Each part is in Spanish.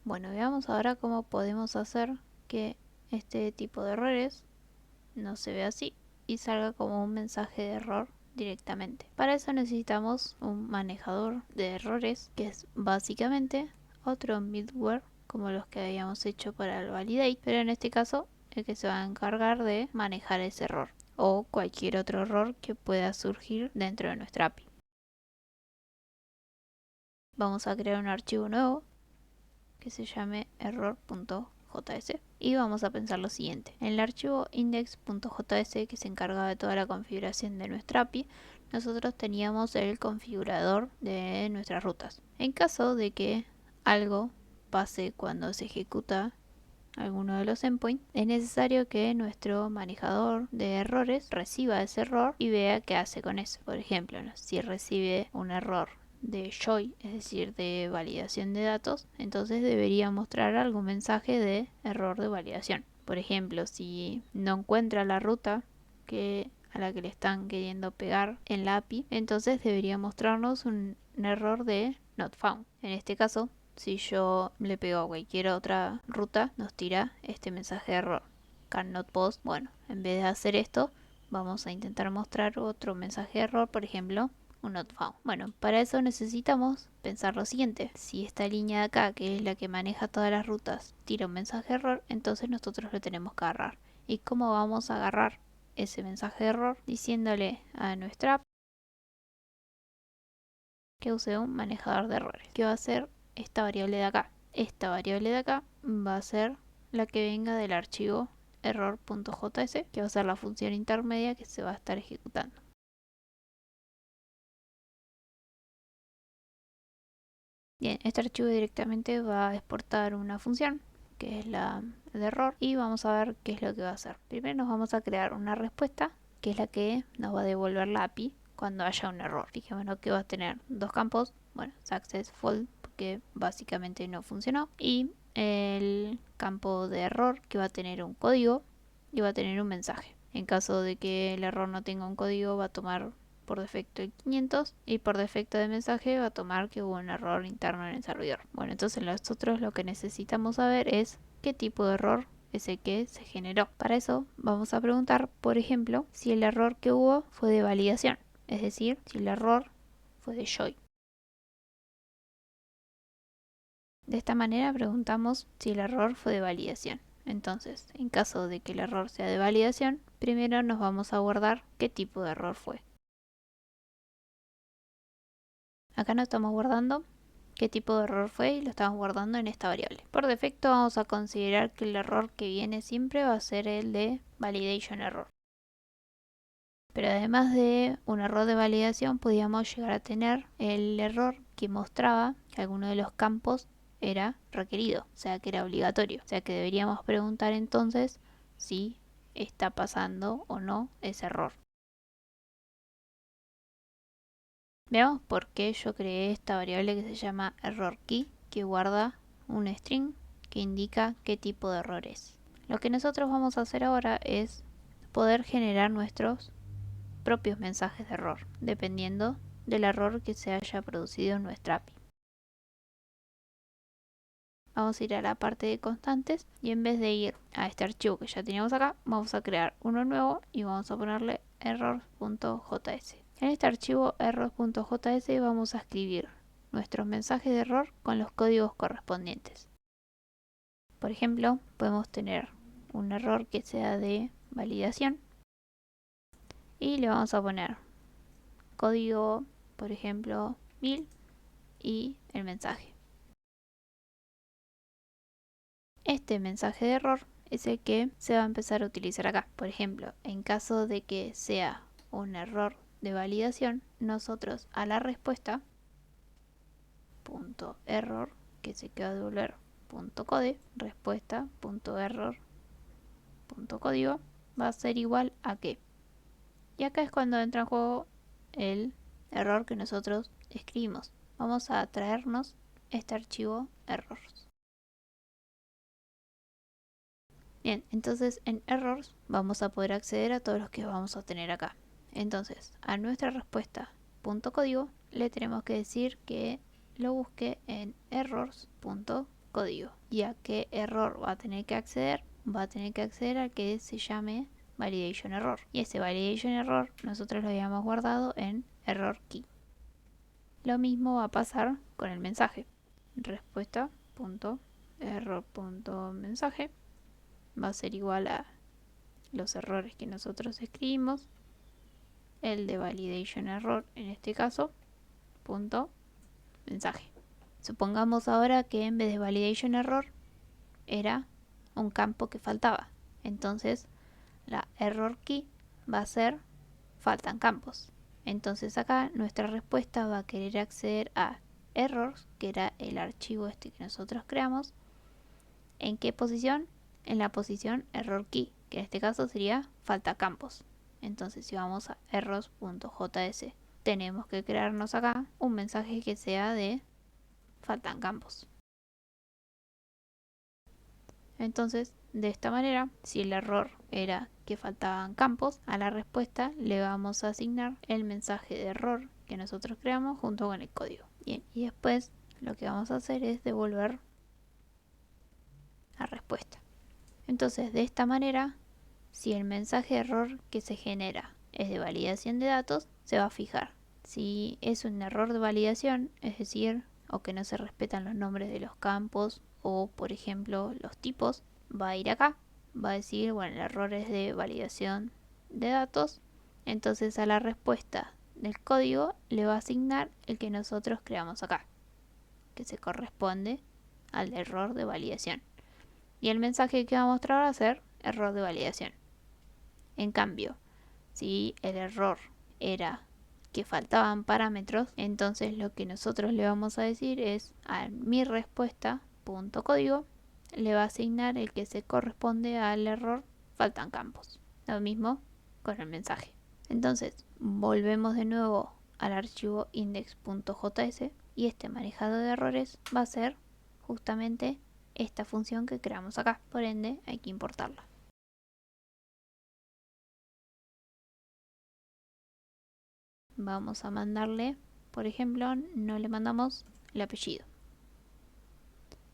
Bueno, veamos ahora cómo podemos hacer que este tipo de errores no se vea así y salga como un mensaje de error directamente. Para eso necesitamos un manejador de errores que es básicamente otro middleware como los que habíamos hecho para el validate, pero en este caso el que se va a encargar de manejar ese error o cualquier otro error que pueda surgir dentro de nuestra API. Vamos a crear un archivo nuevo que se llame error.js y vamos a pensar lo siguiente. En el archivo index.js que se encarga de toda la configuración de nuestra API, nosotros teníamos el configurador de nuestras rutas. En caso de que algo pase cuando se ejecuta alguno de los endpoints, es necesario que nuestro manejador de errores reciba ese error y vea qué hace con eso. Por ejemplo, si recibe un error de join, es decir, de validación de datos, entonces debería mostrar algún mensaje de error de validación. Por ejemplo, si no encuentra la ruta a la que le están queriendo pegar en la API, entonces debería mostrarnos un error de not found. En este caso, si yo le pego a cualquier otra ruta, nos tira este mensaje de error. Cannot post. Bueno, en vez de hacer esto, vamos a intentar mostrar otro mensaje de error, por ejemplo, un not found. Bueno, para eso necesitamos pensar lo siguiente. Si esta línea de acá, que es la que maneja todas las rutas, tira un mensaje de error, entonces nosotros lo tenemos que agarrar. ¿Y cómo vamos a agarrar ese mensaje de error? Diciéndole a nuestra app que use un manejador de errores, que va a ser esta variable de acá. Esta variable de acá va a ser la que venga del archivo error.js, que va a ser la función intermedia que se va a estar ejecutando. Bien, este archivo directamente va a exportar una función que es la de error y vamos a ver qué es lo que va a hacer. Primero nos vamos a crear una respuesta que es la que nos va a devolver la API cuando haya un error. Fijémonos que va a tener dos campos, bueno, successful porque básicamente no funcionó, y el campo de error que va a tener un código y va a tener un mensaje. En caso de que el error no tenga un código, va a tomar por defecto el 500 y por defecto de mensaje va a tomar que hubo un error interno en el servidor. Bueno, entonces nosotros lo que necesitamos saber es qué tipo de error es el que se generó. Para eso vamos a preguntar, por ejemplo, si el error que hubo fue de validación, es decir, si el error fue de join. De esta manera preguntamos si el error fue de validación. Entonces, en caso de que el error sea de validación, primero nos vamos a guardar qué tipo de error fue. Acá no estamos guardando qué tipo de error fue y lo estamos guardando en esta variable. Por defecto vamos a considerar que el error que viene siempre va a ser el de validation error. Pero además de un error de validación, podíamos llegar a tener el error que mostraba que alguno de los campos era requerido, o sea que era obligatorio. O sea que deberíamos preguntar entonces si está pasando o no ese error. Veamos por qué yo creé esta variable que se llama errorKey, que guarda un string que indica qué tipo de error es. Lo que nosotros vamos a hacer ahora es poder generar nuestros propios mensajes de error, dependiendo del error que se haya producido en nuestra API. Vamos a ir a la parte de constantes y en vez de ir a este archivo que ya teníamos acá, vamos a crear uno nuevo y vamos a ponerle error.js. En este archivo error.js vamos a escribir nuestros mensajes de error con los códigos correspondientes. Por ejemplo, podemos tener un error que sea de validación y le vamos a poner código, por ejemplo, 1000 y el mensaje. Este mensaje de error es el que se va a empezar a utilizar acá. Por ejemplo, en caso de que sea un error de validación, nosotros a la respuesta .error, que se queda de devolver .code, respuesta.error.código va a ser igual a qué. Y acá es cuando entra en juego el error que nosotros escribimos. Vamos a traernos este archivo errors. Bien, entonces en errors vamos a poder acceder a todos los que vamos a tener acá. Entonces, a nuestra respuesta .código le tenemos que decir que lo busque en errors.código. código. ¿Y a qué error va a tener que acceder? Va a tener que acceder al que se llame validation error. Y ese validation error nosotros lo habíamos guardado en error key. Lo mismo va a pasar con el mensaje. Respuesta.error.mensaje va a ser igual a los errores que nosotros escribimos, el de validation error en este caso, punto mensaje. Supongamos ahora que en vez de validation error era un campo que faltaba. Entonces la error key va a ser faltan campos. Entonces acá nuestra respuesta va a querer acceder a errors, que era el archivo este que nosotros creamos. ¿En qué posición? En la posición error key, que en este caso sería falta campos. Entonces si vamos a errors.js, tenemos que crearnos acá un mensaje que sea de faltan campos. Entonces, de esta manera, si el error era que faltaban campos, a la respuesta le vamos a asignar el mensaje de error que nosotros creamos junto con el código. Bien, y después lo que vamos a hacer es devolver la respuesta. Entonces, de esta manera, si el mensaje de error que se genera es de validación de datos, se va a fijar. Si es un error de validación, es decir, o que no se respetan los nombres de los campos o, por ejemplo, los tipos, va a ir acá, va a decir, bueno, el error es de validación de datos, entonces a la respuesta del código le va a asignar el que nosotros creamos acá, que se corresponde al error de validación. Y el mensaje que va a mostrar va a ser error de validación. En cambio, si el error era que faltaban parámetros, entonces lo que nosotros le vamos a decir es a mi respuesta.código le va a asignar el que se corresponde al error faltan campos. Lo mismo con el mensaje. Entonces volvemos de nuevo al archivo index.js y este manejador de errores va a ser justamente esta función que creamos acá. Por ende hay que importarla. Vamos a mandarle, por ejemplo, no le mandamos el apellido.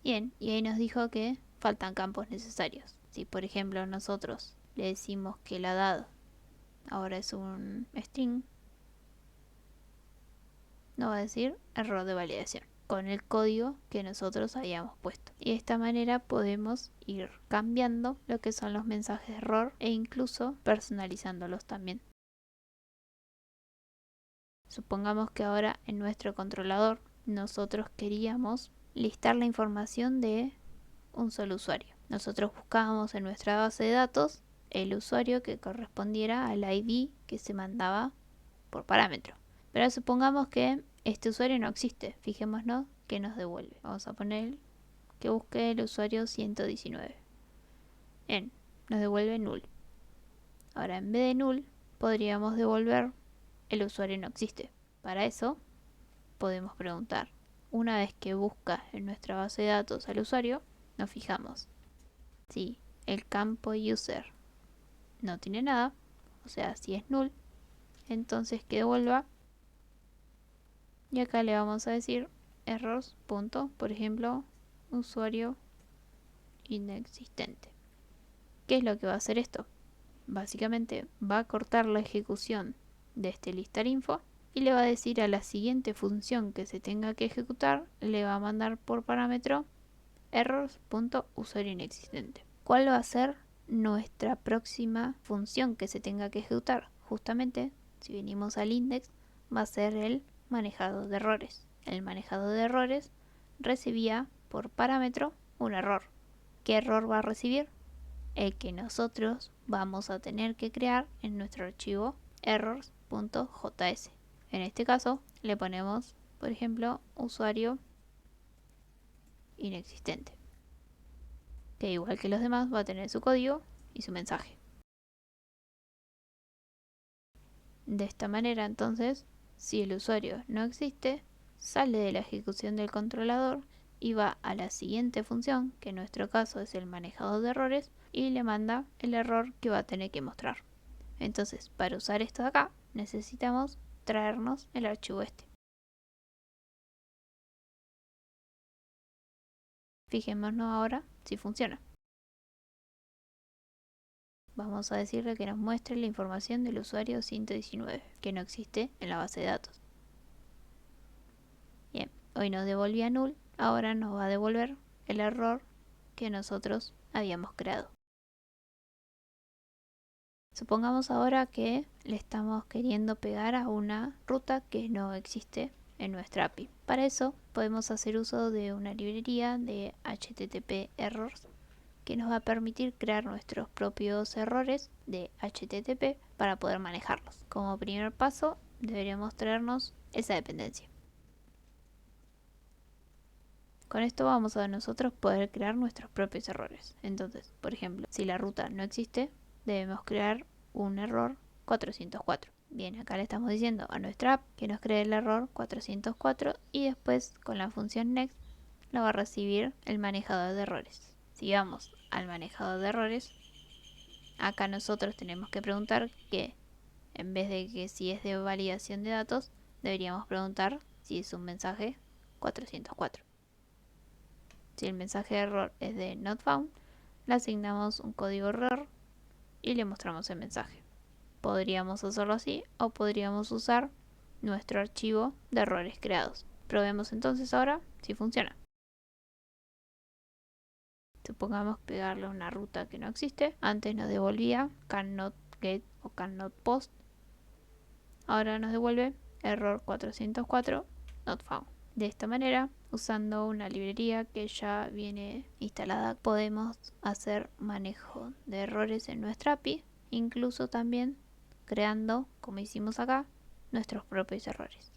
Bien, y ahí nos dijo que faltan campos necesarios. Si por ejemplo nosotros le decimos que la edad ahora es un string, nos va a decir error de validación con el código que nosotros habíamos puesto. Y de esta manera podemos ir cambiando lo que son los mensajes de error e incluso personalizándolos también. Supongamos que ahora en nuestro controlador nosotros queríamos listar la información de un solo usuario. Nosotros buscábamos en nuestra base de datos el usuario que correspondiera al ID que se mandaba por parámetro. Pero supongamos que este usuario no existe. Fijémonos que nos devuelve. Vamos a poner que busque el usuario 119. Bien, nos devuelve null. Ahora en vez de null podríamos devolver el usuario no existe. Para eso podemos preguntar. Una vez que busca en nuestra base de datos al usuario, nos fijamos si el campo user no tiene nada, o sea, si es null, entonces que devuelva. Y acá le vamos a decir errors. Por ejemplo, usuario inexistente. ¿Qué es lo que va a hacer esto? Básicamente va a cortar la ejecución de este listar info y le va a decir a la siguiente función que se tenga que ejecutar, le va a mandar por parámetro errors.usuario inexistente. ¿Cuál va a ser nuestra próxima función que se tenga que ejecutar? Justamente, si venimos al index, va a ser el manejador de errores. El manejador de errores recibía por parámetro un error. ¿Qué error va a recibir? El que nosotros vamos a tener que crear en nuestro archivo errors.js. En este caso le ponemos, por ejemplo, usuario inexistente, que igual que los demás va a tener su código y su mensaje. De esta manera entonces, si el usuario no existe, sale de la ejecución del controlador y va a la siguiente función, que en nuestro caso es el manejador de errores, y le manda el error que va a tener que mostrar. Entonces, para usar esto de acá, necesitamos traernos el archivo este. Fijémonos ahora si funciona. Vamos a decirle que nos muestre la información del usuario 119, que no existe en la base de datos. Bien, hoy nos devolvía null, ahora nos va a devolver el error que nosotros habíamos creado. Supongamos ahora que le estamos queriendo pegar a una ruta que no existe en nuestra API. Para eso podemos hacer uso de una librería de HTTP errors que nos va a permitir crear nuestros propios errores de HTTP para poder manejarlos. Como primer paso deberíamos traernos esa dependencia. Con esto vamos a nosotros poder crear nuestros propios errores. Entonces, por ejemplo, si la ruta no existe, debemos crear un error 404. Bien, acá le estamos diciendo a nuestra app que nos cree el error 404 y después con la función next lo va a recibir el manejador de errores. Si vamos al manejador de errores, acá nosotros tenemos que preguntar que en vez de que si es de validación de datos, deberíamos preguntar si es un mensaje 404. Si el mensaje de error es de not found, le asignamos un código error y le mostramos el mensaje. Podríamos hacerlo así o podríamos usar nuestro archivo de errores creados. Probemos entonces ahora si funciona. Supongamos pegarle una ruta que no existe. Antes nos devolvía cannot get o cannot post. Ahora nos devuelve error 404 not found. De esta manera, usando una librería que ya viene instalada, podemos hacer manejo de errores en nuestra API, incluso también creando, como hicimos acá, nuestros propios errores.